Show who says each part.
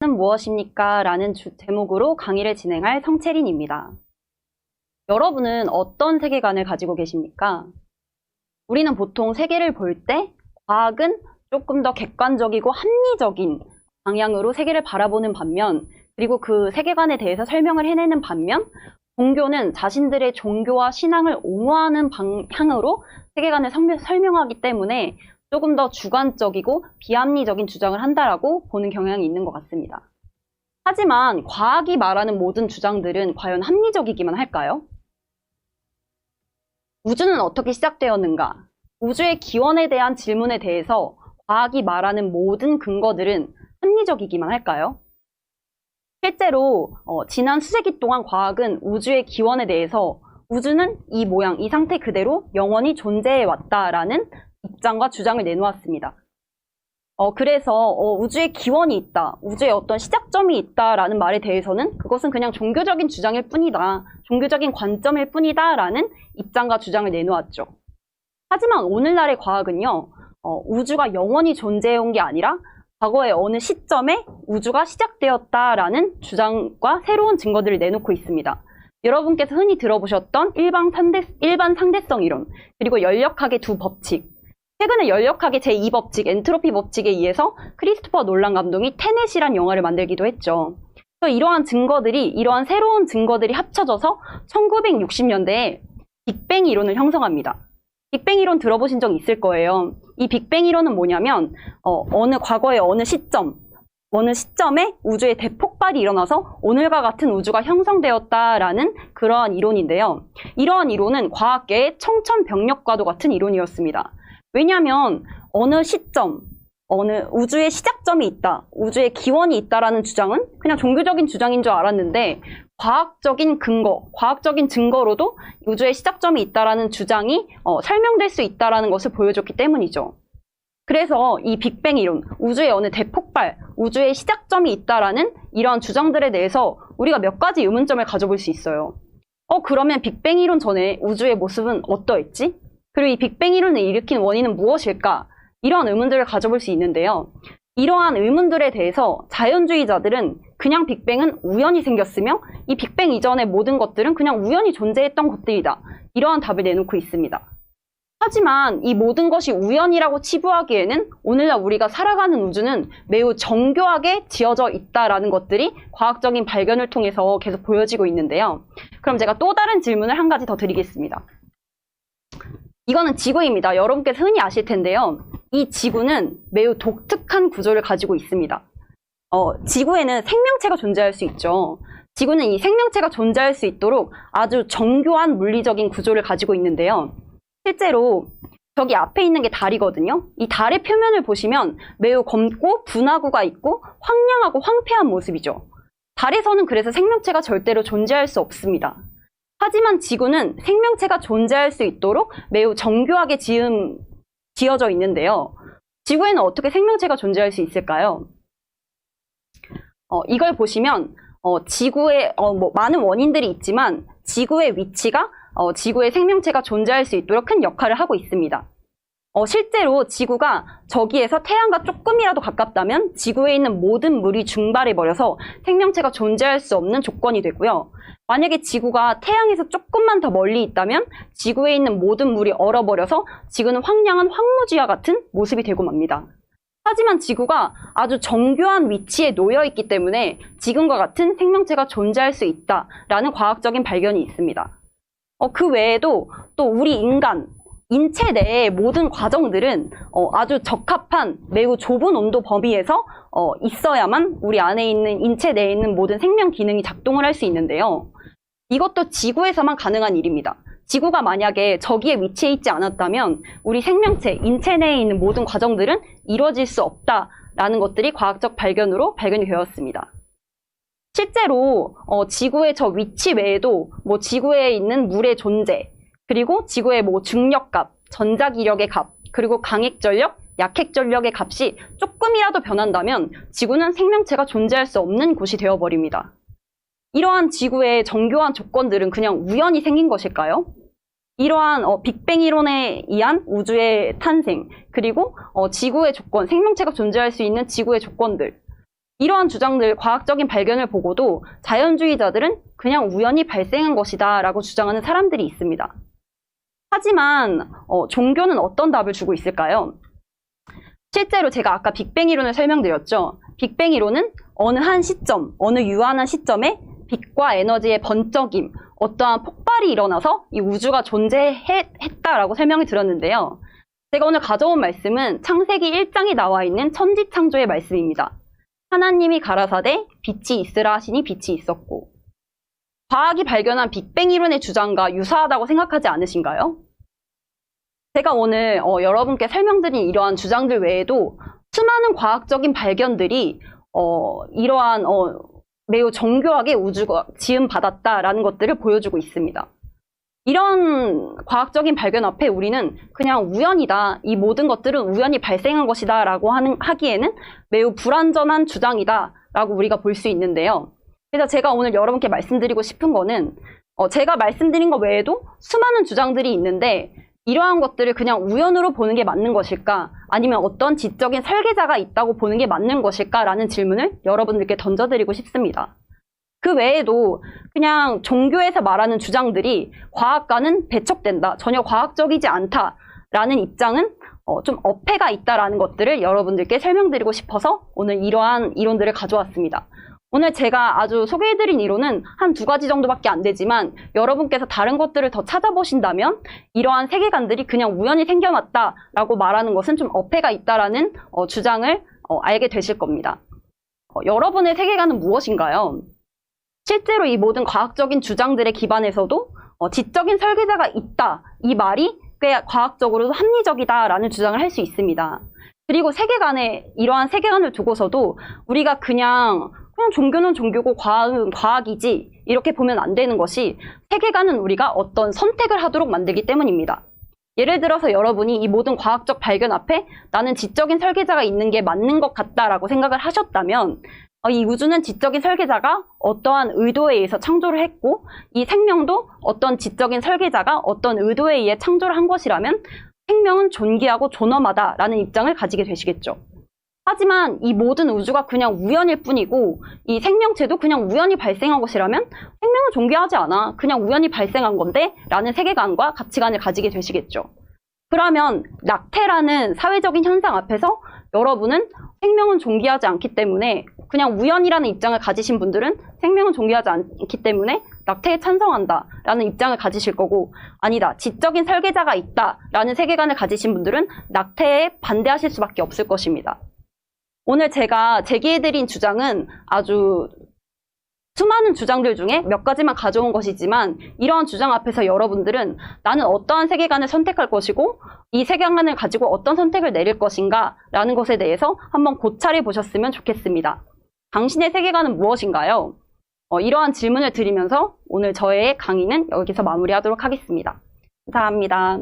Speaker 1: 그것은 무엇입니까? 라는 제목으로 강의를 진행할 성채린입니다. 여러분은 어떤 세계관을 가지고 계십니까? 우리는 보통 세계를 볼 때 과학은 조금 더 객관적이고 합리적인 방향으로 세계를 바라보는 반면, 그리고 그 세계관에 대해서 설명을 해내는 반면, 종교는 자신들의 종교와 신앙을 옹호하는 방향으로 세계관을 설명하기 때문에 조금 더 주관적이고 비합리적인 주장을 한다라고 보는 경향이 있는 것 같습니다. 하지만 과학이 말하는 모든 주장들은 과연 합리적이기만 할까요? 우주는 어떻게 시작되었는가? 우주의 기원에 대한 질문에 대해서 과학이 말하는 모든 근거들은 합리적이기만 할까요? 실제로 지난 수세기 동안 과학은 우주의 기원에 대해서 우주는 이 모양, 이 상태 그대로 영원히 존재해 왔다라는 입장과 주장을 내놓았습니다. 그래서 우주의 기원이 있다, 우주의 어떤 시작점이 있다라는 말에 대해서는 그것은 그냥 종교적인 주장일 뿐이다, 종교적인 관점일 뿐이다 라는 입장과 주장을 내놓았죠. 하지만 오늘날의 과학은요, 우주가 영원히 존재해온 게 아니라 과거의 어느 시점에 우주가 시작되었다라는 주장과 새로운 증거들을 내놓고 있습니다. 여러분께서 흔히 들어보셨던 일반 상대성 이론, 그리고 열역학의 두 법칙, 최근에 열역학의 제2법칙, 엔트로피 법칙에 의해서 크리스토퍼 놀란 감독이 테넷이란 영화를 만들기도 했죠. 그래서 이러한 새로운 증거들이 합쳐져서 1960년대에 빅뱅 이론을 형성합니다. 빅뱅 이론 들어보신 적 있을 거예요. 이 빅뱅 이론은 뭐냐면 과거의 어느 시점에 우주의 대폭발이 일어나서 오늘과 같은 우주가 형성되었다라는 그러한 이론인데요. 이러한 이론은 과학계의 청천벽력과도 같은 이론이었습니다. 왜냐하면 어느 시점, 우주의 시작점이 있다, 우주의 기원이 있다라는 주장은 그냥 종교적인 주장인 줄 알았는데 과학적인 증거로도 우주의 시작점이 있다라는 주장이 설명될 수 있다라는 것을 보여줬기 때문이죠. 그래서 이 빅뱅 이론, 우주의 어느 대폭발, 우주의 시작점이 있다라는 이러한 주장들에 대해서 우리가 몇 가지 의문점을 가져볼 수 있어요. 그러면 빅뱅 이론 전에 우주의 모습은 어떠했지? 그리고 이 빅뱅 이론을 일으킨 원인은 무엇일까? 이러한 의문들을 가져볼 수 있는데요. 이러한 의문들에 대해서 자연주의자들은 그냥 빅뱅은 우연히 생겼으며 이 빅뱅 이전의 모든 것들은 그냥 우연히 존재했던 것들이다, 이러한 답을 내놓고 있습니다. 하지만 이 모든 것이 우연이라고 치부하기에는 오늘날 우리가 살아가는 우주는 매우 정교하게 지어져 있다라는 것들이 과학적인 발견을 통해서 계속 보여지고 있는데요. 그럼 제가 또 다른 질문을 한 가지 더 드리겠습니다. 이거는 지구입니다. 여러분께서 흔히 아실 텐데요. 이 지구는 매우 독특한 구조를 가지고 있습니다. 지구에는 생명체가 존재할 수 있죠. 지구는 이 생명체가 존재할 수 있도록 아주 정교한 물리적인 구조를 가지고 있는데요. 실제로 저기 앞에 있는 게 달이거든요. 이 달의 표면을 보시면 매우 검고 분화구가 있고 황량하고 황폐한 모습이죠. 달에서는 그래서 생명체가 절대로 존재할 수 없습니다. 하지만 지구는 생명체가 존재할 수 있도록 매우 정교하게 지어져 있는데요. 지구에는 어떻게 생명체가 존재할 수 있을까요? 이걸 보시면 지구에 많은 원인들이 있지만 지구의 위치가 지구에 생명체가 존재할 수 있도록 큰 역할을 하고 있습니다. 실제로 지구가 저기에서 태양과 조금이라도 가깝다면 지구에 있는 모든 물이 증발해버려서 생명체가 존재할 수 없는 조건이 되고요. 만약에 지구가 태양에서 조금만 더 멀리 있다면 지구에 있는 모든 물이 얼어버려서 지구는 황량한 황무지와 같은 모습이 되고 맙니다. 하지만 지구가 아주 정교한 위치에 놓여 있기 때문에 지금과 같은 생명체가 존재할 수 있다라는 과학적인 발견이 있습니다. 그 외에도 또 우리 인체 내의 모든 과정들은 아주 적합한 매우 좁은 온도 범위에서 있어야만 우리 안에 있는 인체 내에 있는 모든 생명 기능이 작동을 할 수 있는데요. 이것도 지구에서만 가능한 일입니다. 지구가 만약에 저기에 위치해 있지 않았다면 우리 생명체, 인체 내에 있는 모든 과정들은 이루어질 수 없다라는 것들이 과학적 발견으로 발견이 되었습니다. 실제로 지구의 저 위치 외에도 지구에 있는 물의 존재, 그리고 지구의 중력값, 전자기력의 값, 그리고 강핵전력, 약핵전력의 값이 조금이라도 변한다면 지구는 생명체가 존재할 수 없는 곳이 되어버립니다. 이러한 지구의 정교한 조건들은 그냥 우연히 생긴 것일까요? 이러한 빅뱅 이론에 의한 우주의 탄생, 그리고 지구의 조건, 생명체가 존재할 수 있는 지구의 조건들, 이러한 주장들, 과학적인 발견을 보고도 자연주의자들은 그냥 우연히 발생한 것이다 라고 주장하는 사람들이 있습니다. 하지만 종교는 어떤 답을 주고 있을까요? 실제로 제가 아까 빅뱅 이론을 설명드렸죠. 빅뱅 이론은 어느 한 시점, 어느 유한한 시점에 빛과 에너지의 번쩍임, 어떠한 폭발이 일어나서 이 우주가 존재했다라고 설명을 드렸는데요. 제가 오늘 가져온 말씀은 창세기 1장에 나와 있는 천지창조의 말씀입니다. 하나님이 가라사대 빛이 있으라 하시니 빛이 있었고. 과학이 발견한 빅뱅 이론의 주장과 유사하다고 생각하지 않으신가요? 제가 오늘 여러분께 설명드린 이러한 주장들 외에도 수많은 과학적인 발견들이 이러한 매우 정교하게 우주가 지음받았다라는 것들을 보여주고 있습니다. 이런 과학적인 발견 앞에 우리는 그냥 우연이다, 이 모든 것들은 우연히 발생한 것이다 라고 하기에는 매우 불완전한 주장이다 라고 우리가 볼 수 있는데요. 그래서 제가 오늘 여러분께 말씀드리고 싶은 거는 제가 말씀드린 것 외에도 수많은 주장들이 있는데 이러한 것들을 그냥 우연으로 보는 게 맞는 것일까? 아니면 어떤 지적인 설계자가 있다고 보는 게 맞는 것일까? 라는 질문을 여러분들께 던져드리고 싶습니다. 그 외에도 그냥 종교에서 말하는 주장들이 과학과는 배척된다, 전혀 과학적이지 않다라는 입장은 좀 어폐가 있다라는 것들을 여러분들께 설명드리고 싶어서 오늘 이러한 이론들을 가져왔습니다. 오늘 제가 아주 소개해드린 이론은 한 2가지 정도밖에 안 되지만 여러분께서 다른 것들을 더 찾아보신다면 이러한 세계관들이 그냥 우연히 생겨났다라고 말하는 것은 좀 어폐가 있다라는 주장을 알게 되실 겁니다. 여러분의 세계관은 무엇인가요? 실제로 이 모든 과학적인 주장들의 기반에서도 지적인 설계자가 있다, 이 말이 꽤 과학적으로도 합리적이다라는 주장을 할 수 있습니다. 그리고 세계관에 이러한 세계관을 두고서도 우리가 그냥 종교는 종교고 과학은 과학이지 이렇게 보면 안 되는 것이 세계관은 우리가 어떤 선택을 하도록 만들기 때문입니다. 예를 들어서 여러분이 이 모든 과학적 발견 앞에 나는 지적인 설계자가 있는 게 맞는 것 같다라고 생각을 하셨다면 이 우주는 지적인 설계자가 어떠한 의도에 의해서 창조를 했고 이 생명도 어떤 지적인 설계자가 어떤 의도에 의해 창조를 한 것이라면 생명은 존귀하고 존엄하다라는 입장을 가지게 되시겠죠. 하지만 이 모든 우주가 그냥 우연일 뿐이고 이 생명체도 그냥 우연히 발생한 것이라면 생명은 존귀하지 않아, 그냥 우연히 발생한 건데 라는 세계관과 가치관을 가지게 되시겠죠. 그러면 낙태라는 사회적인 현상 앞에서 여러분은 생명은 존귀하지 않기 때문에 그냥 우연이라는 입장을 가지신 분들은 생명은 존귀하지 않기 때문에 낙태에 찬성한다 라는 입장을 가지실 거고, 아니다, 지적인 설계자가 있다 라는 세계관을 가지신 분들은 낙태에 반대하실 수밖에 없을 것입니다. 오늘 제가 제기해드린 주장은 아주 수많은 주장들 중에 몇 가지만 가져온 것이지만 이러한 주장 앞에서 여러분들은 나는 어떠한 세계관을 선택할 것이고 이 세계관을 가지고 어떤 선택을 내릴 것인가 라는 것에 대해서 한번 고찰해 보셨으면 좋겠습니다. 당신의 세계관은 무엇인가요? 이러한 질문을 드리면서 오늘 저의 강의는 여기서 마무리하도록 하겠습니다. 감사합니다.